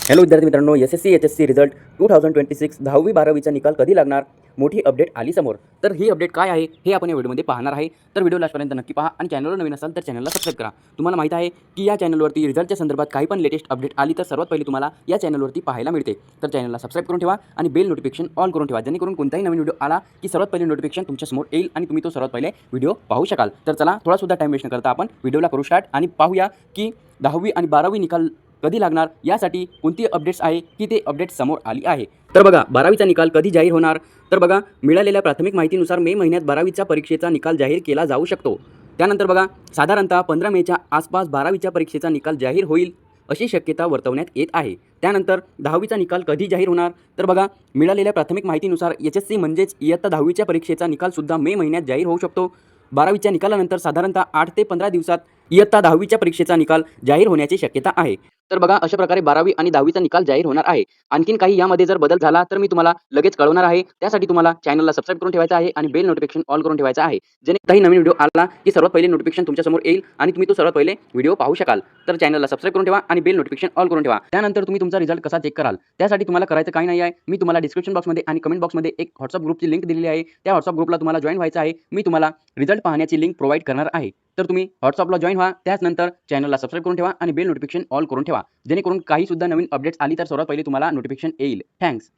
Hello विद्यार्थी मित्रांनो, SSC result 2026 10वी-12वीचा निकाल कधी लागणार? मोठी अपडेट आली समोर. तर ही अपडेट काय आहे हे आपण या व्हिडिओमध्ये पाहणार आहे. तर व्हिडिओ लास्टपर्यंत नक्की पहा आणि चॅनलवर नवीन असाल तर चॅनलला सबस्क्राईब करा. तुम्हाला माहिती आहे की या चॅनलवरती रिझल्टच्या संदर्भात काही पण लेटेस्ट अपडेट आली तर सर्वात पहिले तुम्हाला या चॅनलवरती पाहायला मिळते. तर चॅनलला सबस्क्राईब करून ठेवा आणि बेल नोटिफिकेशन ऑल करून ठेवा, जेणेकरून कोणताही नवीन व्हिडिओ आला की सर्वात पहिले नोटिफिकेशन तुमच्यासमोर येईल आणि तुम्ही तो सर्वात पहिले व्हिडिओ पाहू शकाल. तर चला, थोडासुद्धा टाईम वेस्ट न करता आपण व्हिडिओला करू स्टार्ट आणि पाहूया की 10वी आणि 12वी निकाल कधी लागणार, यासाठी कोणती अपडेट्स आहे की ते अपडेट समोर आली आहे. तर बघा, 12वीचा निकाल कधी जाहीर होणार? तर बघा, मिळालेल्या प्राथमिक माहितीनुसार मे महिन्यात 12वीच्या परीक्षेचा निकाल जाहीर केला जाऊ शकतो. त्यानंतर बघा, साधारणतः 15 मेच्या आसपास 12वीच्या परीक्षेचा निकाल जाहीर होईल अशी शक्यता वर्तवण्यात येत आहे. त्यानंतर 10वीचा निकाल कधी जाहीर होणार? तर बघा, मिळालेल्या प्राथमिक माहितीनुसार एच-एस-सी म्हणजेच इयत्ता 10वीच्या परीक्षेचा निकालसुद्धा मे महिन्यात जाहीर होऊ शकतो. 12वीच्या निकालानंतर साधारणतः 8 ते 15 दिवसात इयत्ता 10वीच्या परीक्षेचा निकाल जाहीर होण्याची शक्यता आहे. तर बघा, अशा प्रकारे 12वी आणि 10वीचा निकाल जाहीर होणार आहे. आणखीन काही यामध्ये जर बदल झाला तर मी तुम्हाला लगेच कळवणार आहे. त्यासाठी तुम्हाला चॅनलला सबस्क्राईब करून ठेवायचं आहे आणि बेल नोटिफिकेशन ऑल करून ठेवायचं आहे, जेणे काही नवीन व्हिडिओ आला की सर्वात पहिले नोटिफिकेशन तुमच्यासमोर येईल आणि तुम्ही तो सर्वात पहिले व्हिडिओ पाहू शकाल. तर चॅनलला सबस्क्राईब करून ठेवा आणि बेल नोटिफिकेशन ऑल करून ठेवा. त्यानंतर तुम्ही तुमचा रिझल्ट कसा चेक कराल, त्यासाठी तुम्हाला करायचं काही नाही आहे. मी तुम्हाला डिस्क्रिप्शन बॉक्समध्ये आणि कमेंट बॉक्समध्ये एक WhatsApp ग्रुपची लिंक दिलेली आहे. त्या WhatsApp ग्रुपला तुम्हाला जॉइन व्हायचं आहे. मी तुम्हाला रिझल्ट पाहण्याची लिंक प्रोव्हाइड करणार आहे. तर तुम्ही WhatsAppला जॉइन व्हा. त्यानंतर चॅनलला सबस्क्राईब करून ठेवा आणि बेल नोटिफिकेशन ऑल करून ठेवा, जेणेकरून काही सुद्धा नवीन अपडेट्स आली तर सर्वात पहिले तुम्हाला नोटिफिकेशन येईल. थँक्स.